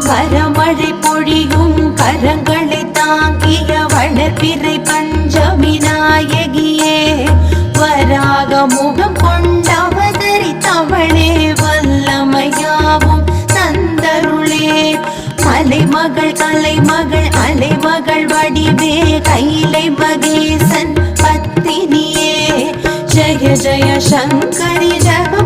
வரமழை பொழியும் கரங்களை தாங்கிய வளர்பிறை பஞ்சமி நாயகியே வராக முகம் கொண்டவதரித்தவளே வல்லமையாவும் தந்தருளே மலைமகள் கலைமகள் அலைமகள் வடிவே கைலை மகேசன் பத்தினியே ஜய ஜய சங்கரி ஜக